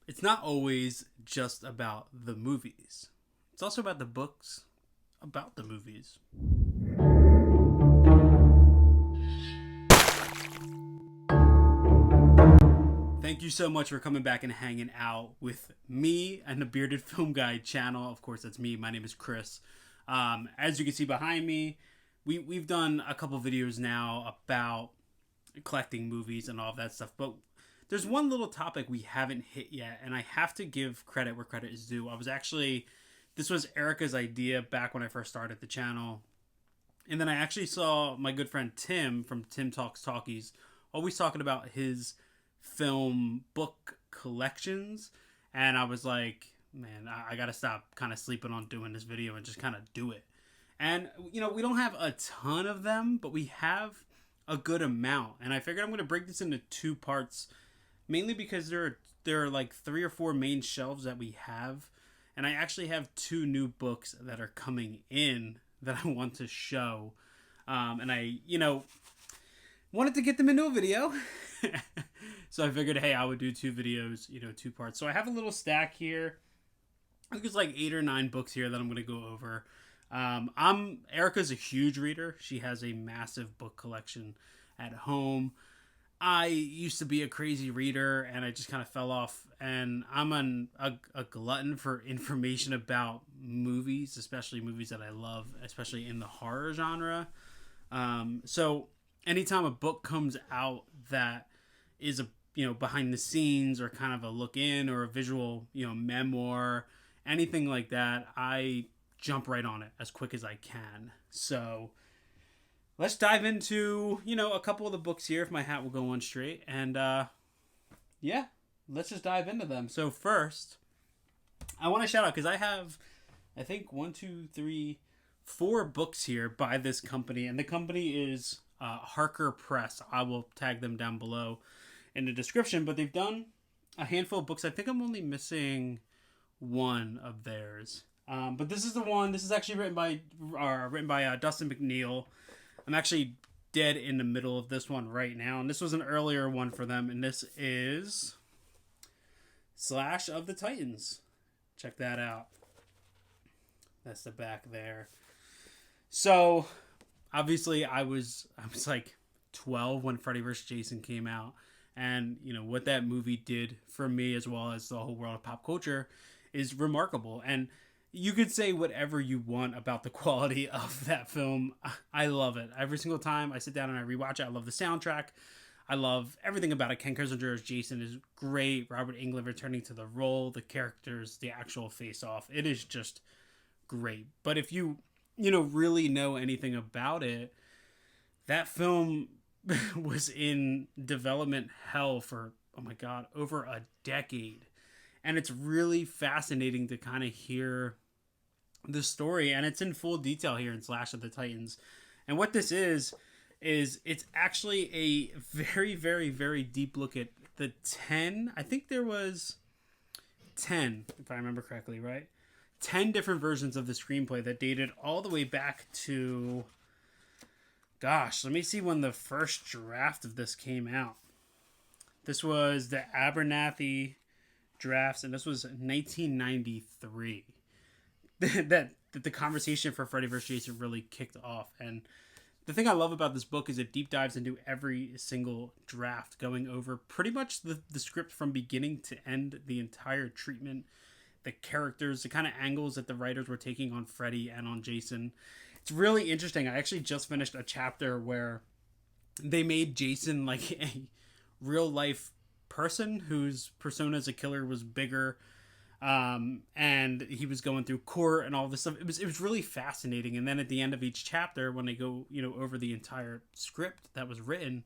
It's not always just about the movies. It's also about the books about the movies. Thank you so much for coming back and hanging out with me and the Bearded Film Guy channel. Of course, that's me. My name is Chris. As you can see behind me, we've done a couple videos now about collecting movies and all of that stuff. But there's one little topic we haven't hit yet, and I have to give credit where credit is due. This was Erica's idea back when I first started the channel. And then I actually saw my good friend Tim from Tim Talks Talkies always talking about his film book collections. And I was like, man, I got to stop kind of sleeping on doing this video and just kind of do it. And, we don't have a ton of them, but we have a good amount. And I figured I'm going to break this into two parts, mainly because there are like 3 or 4 main shelves that we have. And I actually have 2 new books that are coming in that I want to show. And I, wanted to get them into a video. So I figured, hey, I would do 2 videos, 2 parts. So I have a little stack here. I think it's like 8 or 9 books here that I'm going to go over. Erica's a huge reader. She has a massive book collection at home. I used to be a crazy reader, and I just kind of fell off. And I'm a glutton for information about movies, especially movies that I love, especially in the horror genre. So anytime a book comes out that is behind the scenes or kind of a look in or a visual, memoir, anything like that, I jump right on it as quick as I can. So let's dive into, a couple of the books here, if my hat will go on straight. And, yeah, let's just dive into them. So first, I want to shout out, because I have, I think, 4 books here by this company. And the company is Harker Press. I will tag them down below in the description. But they've done a handful of books. I think I'm only missing one of theirs. But this is the one. This is actually written by Dustin McNeil. I'm actually dead in the middle of this one right now, and this was an earlier one for them, and this is Slash of the Titans. Check that out. That's the back there. So, obviously, I was like 12 when Freddy vs. Jason came out, and what that movie did for me, as well as the whole world of pop culture, is remarkable. And you could say whatever you want about the quality of that film. I love it. Every single time I sit down and I rewatch it, I love the soundtrack. I love everything about it. Ken Kirzinger as Jason is great. Robert Englund returning to the role, the characters, the actual face-off. It is just great. But if you, really know anything about it, that film was in development hell for, oh my God, over a decade. And it's really fascinating to kind of hear the story. And it's in full detail here in Slash of the Titans. And what this is it's actually a very, very, very deep look at the 10. I think there was 10, if I remember correctly, right? 10 different versions of the screenplay that dated all the way back to... Gosh, let me see when the first draft of this came out. This was the Abernathy drafts, and this was 1993 that the conversation for Freddy vs. Jason really kicked off. And the thing I love about this book is it deep dives into every single draft, going over pretty much the script from beginning to end, the entire treatment, the characters, the kind of angles that the writers were taking on Freddy and on Jason. It's really interesting. I actually just finished a chapter where they made Jason like a real life person whose persona as a killer was bigger, and he was going through court and all this stuff. It was really fascinating. And then at the end of each chapter, when they go over the entire script that was written,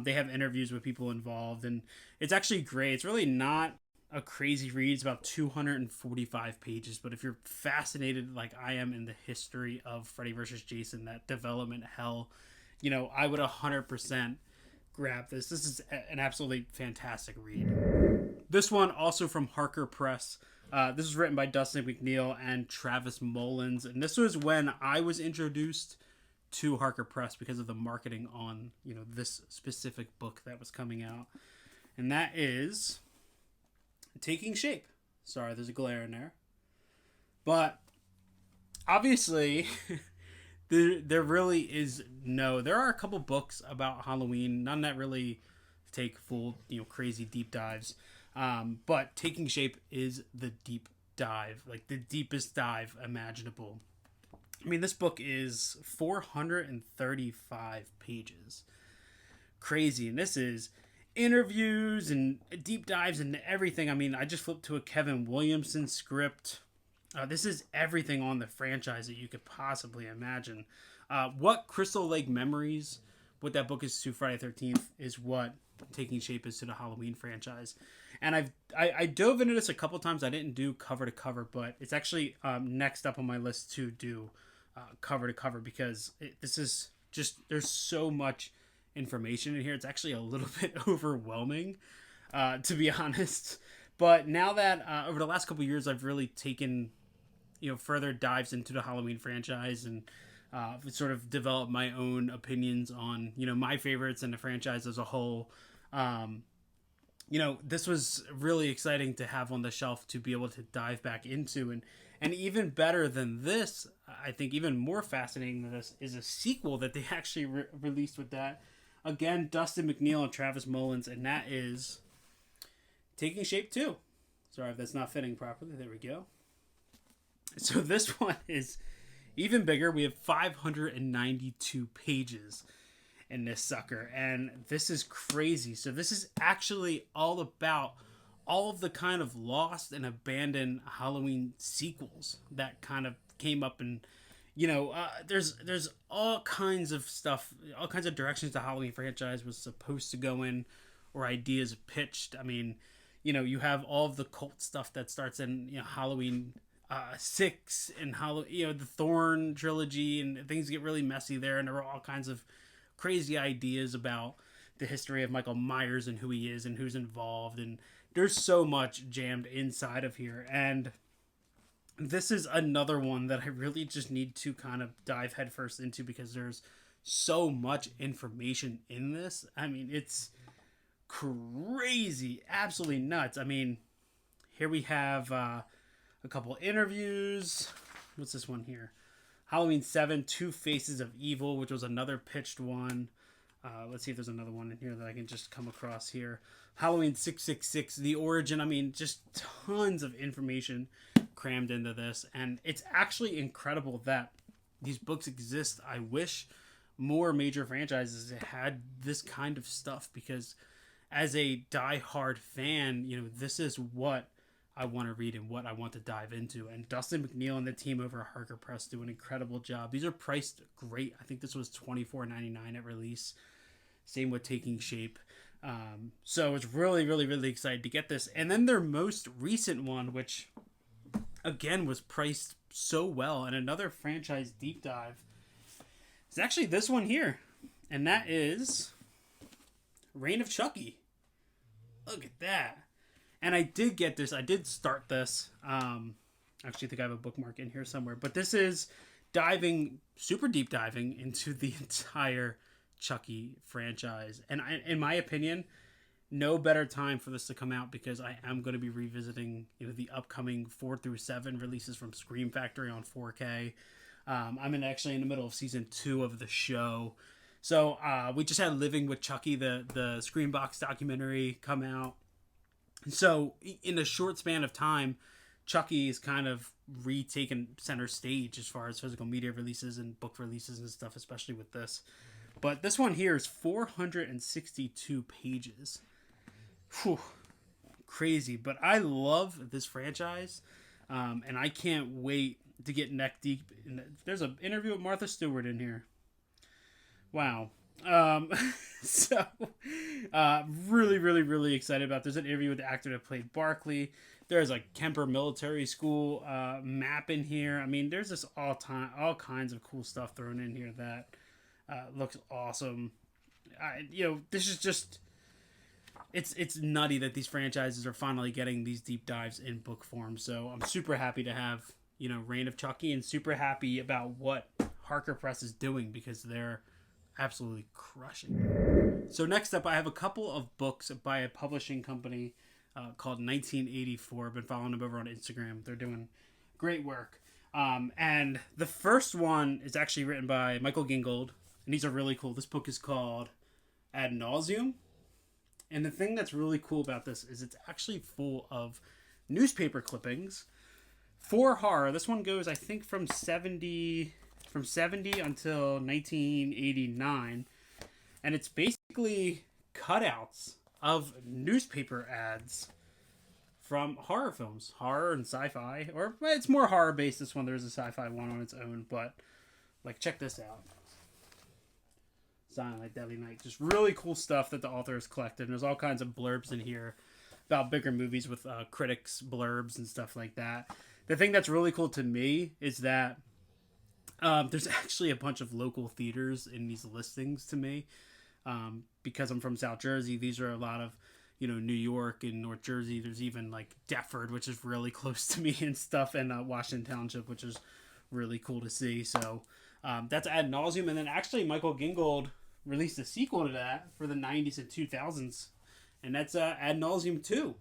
they have interviews with people involved, and it's actually great. It's really not a crazy read. It's about 245 pages, but if you're fascinated like I am in the history of Freddy vs. Jason, that development hell, I would 100% grab this. This is an absolutely fantastic read. This one also from Harker Press. This was written by Dustin McNeil and Travis Mullins, and this was when I was introduced to Harker Press because of the marketing on this specific book that was coming out, and that is Taking Shape. Sorry, there's a glare in there. But obviously, there really is no. There are a couple books about Halloween, none that really take full, crazy deep dives. But Taking Shape is the deep dive, like the deepest dive imaginable. I mean, this book is 435 pages. Crazy. And this is interviews and deep dives into everything. I mean, I just flipped to a Kevin Williamson script. This is everything on the franchise that you could possibly imagine. What Crystal Lake Memories, what that book is to Friday the 13th, is what Taking Shape is to the Halloween franchise. And I dove into this a couple times. I didn't do cover to cover, but it's actually next up on my list to do cover to cover, because this is just, there's so much information in here. It's actually a little bit overwhelming, to be honest. But now that over the last couple of years, I've really taken further dives into the Halloween franchise and sort of developed my own opinions on my favorites and the franchise as a whole. This was really exciting to have on the shelf to be able to dive back into. And even better than this, I think even more fascinating than this, is a sequel that they actually released with that. Again, Dustin McNeil and Travis Mullins, and that is Taking Shape 2. Sorry if that's not fitting properly. There we go. So this one is even bigger. We have 592 pages in this sucker, and this is crazy. So this is actually all about all of the kind of lost and abandoned Halloween sequels that kind of came up, and there's all kinds of stuff, all kinds of directions the Halloween franchise was supposed to go in, or ideas pitched. I mean, you have all of the cult stuff that starts in Halloween 6 and the Thorn trilogy, and things get really messy there, and there were all kinds of crazy ideas about the history of Michael Myers and who he is and who's involved, and there's so much jammed inside of here. And this is another one that I really just need to kind of dive headfirst into, because there's so much information in this. I mean, it's crazy, absolutely nuts. I mean, here we have a couple interviews. What's this one here? Halloween 7, Two Faces of Evil, which was another pitched one. Let's see if there's another one in here that I can just come across here. Halloween 666, The Origin. I mean, just tons of information crammed into this. And it's actually incredible that these books exist. I wish more major franchises had this kind of stuff, because as a die-hard fan, this is what I want to read and what I want to dive into. And Dustin McNeil and the team over at Harker Press do an incredible job. These are priced great. I think this was $24.99 at release. Same with Taking Shape. So it's really, really, really excited to get this. And then their most recent one, which again was priced so well, and another franchise deep dive, is actually this one here. And that is Reign of Chucky. Look at that. And I did get this. I did start this. Actually, I think I have a bookmark in here somewhere. But this is super deep diving into the entire Chucky franchise. And in my opinion, no better time for this to come out, because I am going to be revisiting the upcoming 4 through 7 releases from Scream Factory on 4K. I'm actually in the middle of season 2 of the show. So we just had Living with Chucky, the Screambox documentary, come out. So in a short span of time, Chucky is kind of retaken center stage as far as physical media releases and book releases and stuff, especially with this. But this one here is 462 pages. Whew, crazy. But I love this franchise, and I can't wait to get neck deep. There's an interview with Martha Stewart in here. Wow. So really, really, really excited about. There's an interview with the actor that played Barkley. There's a Kemper Military School map in here. I mean, there's just all kinds of cool stuff thrown in here that looks awesome. This is just, it's nutty that these franchises are finally getting these deep dives in book form. So I'm super happy to have Reign of Chucky, and super happy about what Harker Press is doing, because they're absolutely crushing. So next up, I have a couple of books by a publishing company called 1984. I've been following them over on Instagram. They're doing great work. And the first one is actually written by Michael Gingold, and these are really cool. This book is called AdNauseam. And the thing that's really cool about this is it's actually full of newspaper clippings for horror. This one goes, I think, from 70 until 1989. And it's basically cutouts of newspaper ads from horror films, horror and sci-fi, or it's more horror based. This one, there's a sci-fi one on its own, but like, check this out. Silent Night, Deadly Night. Just really cool stuff that the author has collected. And there's all kinds of blurbs in here about bigger movies with critics blurbs and stuff like that. The thing that's really cool to me is that there's actually a bunch of local theaters in these listings to me. Because I'm from South Jersey, these are a lot of, New York and North Jersey. There's even like Deptford, which is really close to me, and stuff, and Washington Township, which is really cool to see. So that's AdNauseam. And then actually Michael Gingold released a sequel to that for the 90s and 2000s, and that's AdNauseam II.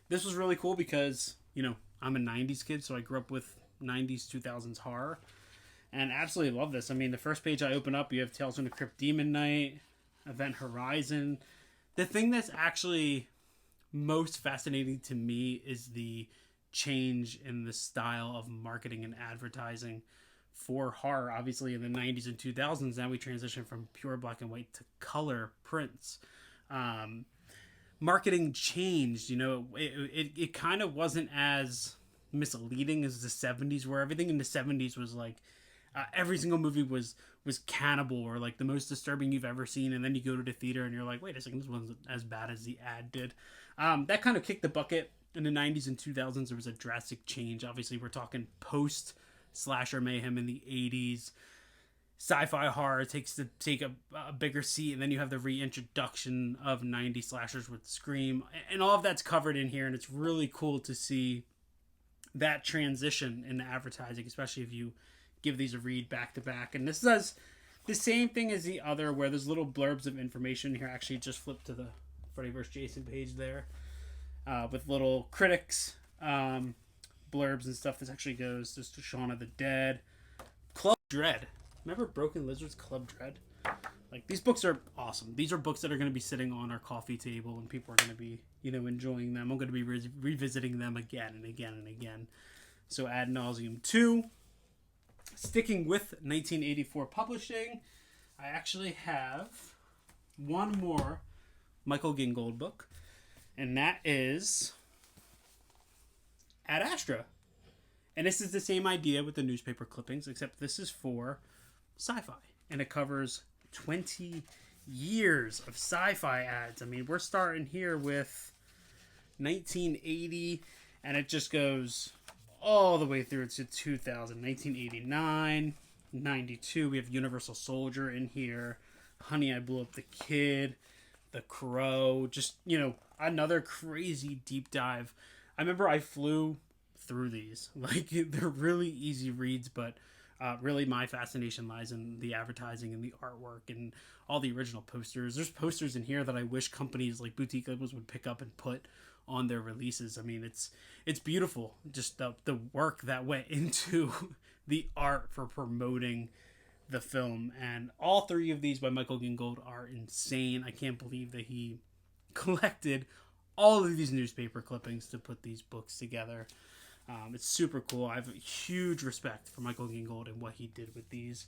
This was really cool because, I'm a 90s kid, so I grew up with 90s, 2000s horror, and absolutely love this. I mean, the first page I open up, you have Tales from the Crypt Demon Knight, Event Horizon. The thing that's actually most fascinating to me is the change in the style of marketing and advertising for horror. Obviously, in the 90s and 2000s, now we transition from pure black and white to color prints. Marketing changed. It kind of wasn't as misleading as the 70s, where everything in the 70s was like every single movie was cannibal, or like the most disturbing you've ever seen, and then you go to the theater and you're like, wait a second, this wasn't as bad as the ad did. That kind of kicked the bucket in the 90s and 2000s. There was a drastic change. Obviously, we're talking post slasher mayhem in the 80s. Sci-fi horror takes a bigger seat, and then you have the reintroduction of 90s slashers with Scream, and all of that's covered in here. And it's really cool to see that transition in the advertising, especially if you give these a read back to back. And this does the same thing as the other, where there's little blurbs of information here. Actually, just flip to the Freddy vs. Jason page there, with little critics, blurbs and stuff. This actually goes just to Shaun of the Dead, Club Dread. Remember Broken Lizard's Club Dread? Like, these books are awesome. These are books that are going to be sitting on our coffee table, and people are going to be, enjoying them. I'm going to be revisiting them again and again and again. So AdNauseam II. Sticking with 1984 publishing, I actually have one more Michael Gingold book, and that is Ad Astra. And this is the same idea with the newspaper clippings, except this is for sci-fi, and it covers 20 years of sci-fi ads. I mean, we're starting here with 1980, and it just goes all the way through to 2000, 1989, 92. We have Universal Soldier in here, Honey, I Blew Up the Kid, The Crow, just, another crazy deep dive. I remember I flew through these. Like, they're really easy reads, but really my fascination lies in the advertising and the artwork and all the original posters. There's posters in here that I wish companies like boutique labels would pick up and put on their releases. I mean, it's beautiful, just the work that went into the art for promoting the film. And all three of these by Michael Gingold are insane. I can't believe that he collected all of these newspaper clippings to put these books together. It's super cool. I have a huge respect for Michael Gingold and what he did with these.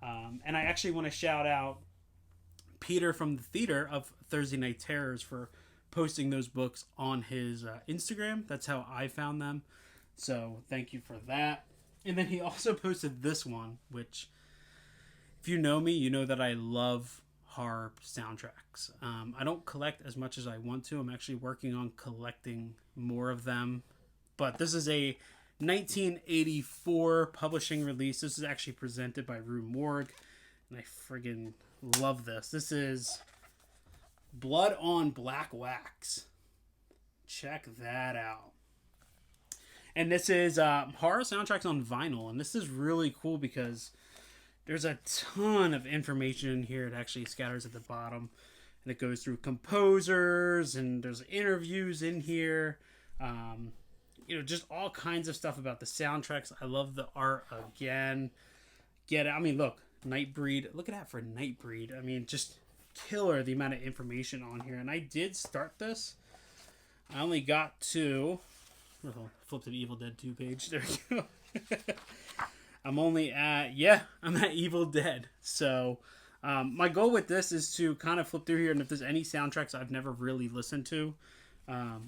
And I actually want to shout out Peter from the theater of Thursday Night Terrors for posting those books on his Instagram. That's how I found them. So thank you for that. And then he also posted this one, which, if you know me, you know that I love horror soundtracks. I don't collect as much as I want to. I'm actually working on collecting more of them. But this is a 1984 publishing release. This is actually presented by Rue Morgue, and I friggin' love this. This is Blood on Black Wax. Check that out. And this is horror soundtracks on vinyl. And this is really cool because there's a ton of information in here. It actually scatters at the bottom. and it goes through composers, and there's interviews in here. Just all kinds of stuff about the soundtracks. I love the art again. Get it? I mean, look, Nightbreed. Look at that for Nightbreed. I mean, just killer the amount of information on here. And I did start this. I only got to... flip to the Evil Dead 2 page. There we go. I'm at Evil Dead. So, my goal with this is to kind of flip through here, and if there's any soundtracks I've never really listened to,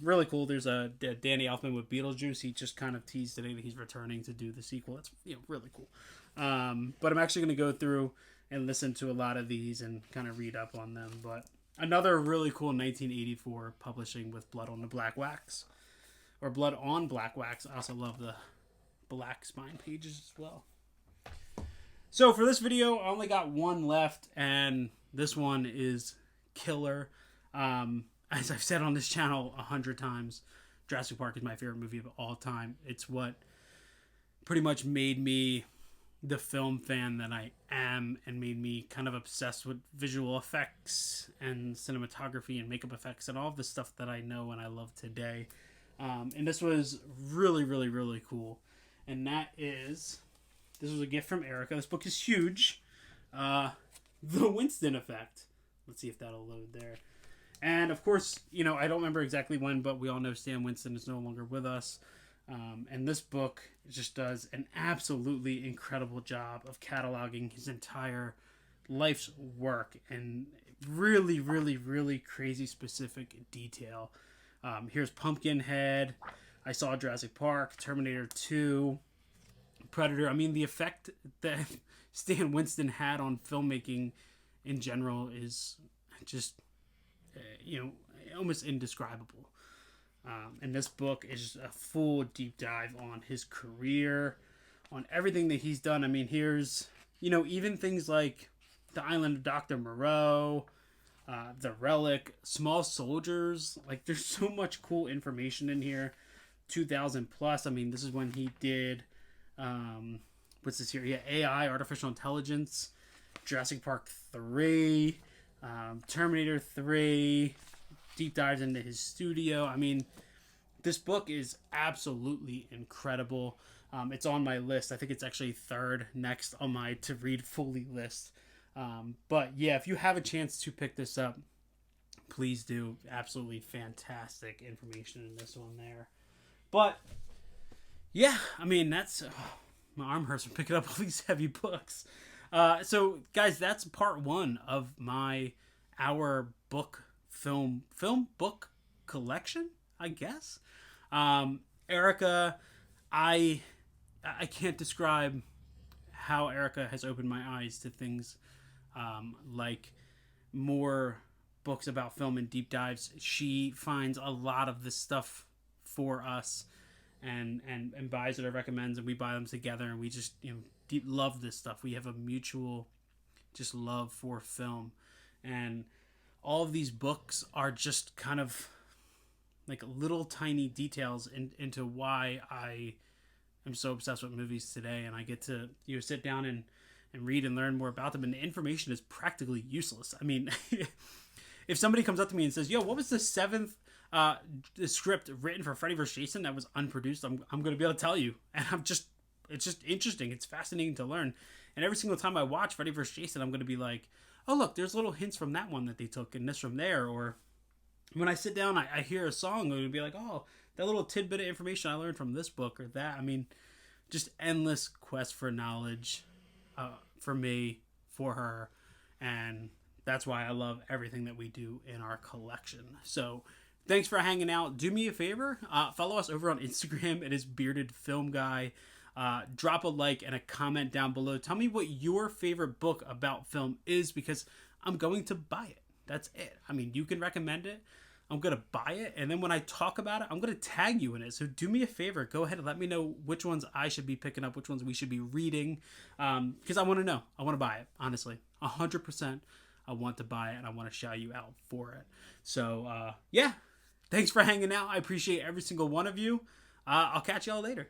really cool. There's a Danny Elfman with Beetlejuice. He just kind of teased today that he's returning to do the sequel. That's really cool. But I'm actually going to go through and listen to a lot of these and kind of read up on them. But another really cool 1984 publishing with Blood on the Black Wax, or Blood on Black Wax. I also love the black spine pages as well. So for this video, I only got one left, and this one is killer. As I've said on this channel 100 times, Jurassic Park is my favorite movie of all time. It's what pretty much made me the film fan that I am, and made me kind of obsessed with visual effects and cinematography and makeup effects and all of the stuff that I know and I love today. And this was really, really, really cool. And this was a gift from Erica. This book is huge. The Winston Effect. Let's see if that'll load there. And of course, I don't remember exactly when, but we all know Stan Winston is no longer with us. And this book just does an absolutely incredible job of cataloging his entire life's work and really, really, really crazy specific detail. Here's Pumpkinhead. I saw Jurassic Park, Terminator 2, Predator. I mean, the effect that Stan Winston had on filmmaking in general is just, almost indescribable. And this book is just a full deep dive on his career, on everything that he's done. I mean, here's, even things like The Island of Dr. Moreau, The Relic, Small Soldiers. Like, there's so much cool information in here. 2000 plus. I mean, this is when he did, what's this here? Yeah, AI, Artificial Intelligence, Jurassic Park 3, Terminator 3, deep dives into his studio. I mean, this book is absolutely incredible. It's on my list. I think it's actually third next on my to read fully list. But yeah, if you have a chance to pick this up, please do. Absolutely fantastic information in this one there. But yeah, I mean, that's my arm hurts from picking up all these heavy books. So guys, that's part one of our book film book collection, I guess. Erica, I can't describe how Erica has opened my eyes to things like more books about film and deep dives. She finds a lot of this stuff for us and buys it or recommends, and we buy them together, and we just deep love this stuff. We have a mutual just love for film, and all of these books are just kind of like little tiny details into why I am so obsessed with movies today, and I get to sit down and read and learn more about them, and the information is practically useless. I mean, if somebody comes up to me and says, yo, what was the seventh script written for Freddy vs. Jason that was unproduced, I'm going to be able to tell you, and it's just interesting. It's fascinating to learn, and every single time I watch Freddy vs. Jason, I'm going to be like, oh, look, there's little hints from that one that they took, and this from there. Or when I sit down, I hear a song, and it'll be like, oh, that little tidbit of information I learned from this book or that. I mean, just endless quest for knowledge for me, for her, and that's why I love everything that we do in our collection. So thanks for hanging out. Do me a favor, follow us over on Instagram. It is Beardedfilmguy. Drop a like and a comment down below. Tell me what your favorite book about film is, because I'm going to buy it. That's it. I mean, you can recommend it. I'm going to buy it. And then when I talk about it, I'm going to tag you in it. So do me a favor. Go ahead and let me know which ones I should be picking up, which ones we should be reading. Because I want to know. I want to buy it, honestly. 100%. I want to buy it, and I want to shout you out for it. So, yeah. Thanks for hanging out. I appreciate every single one of you. I'll catch y'all later.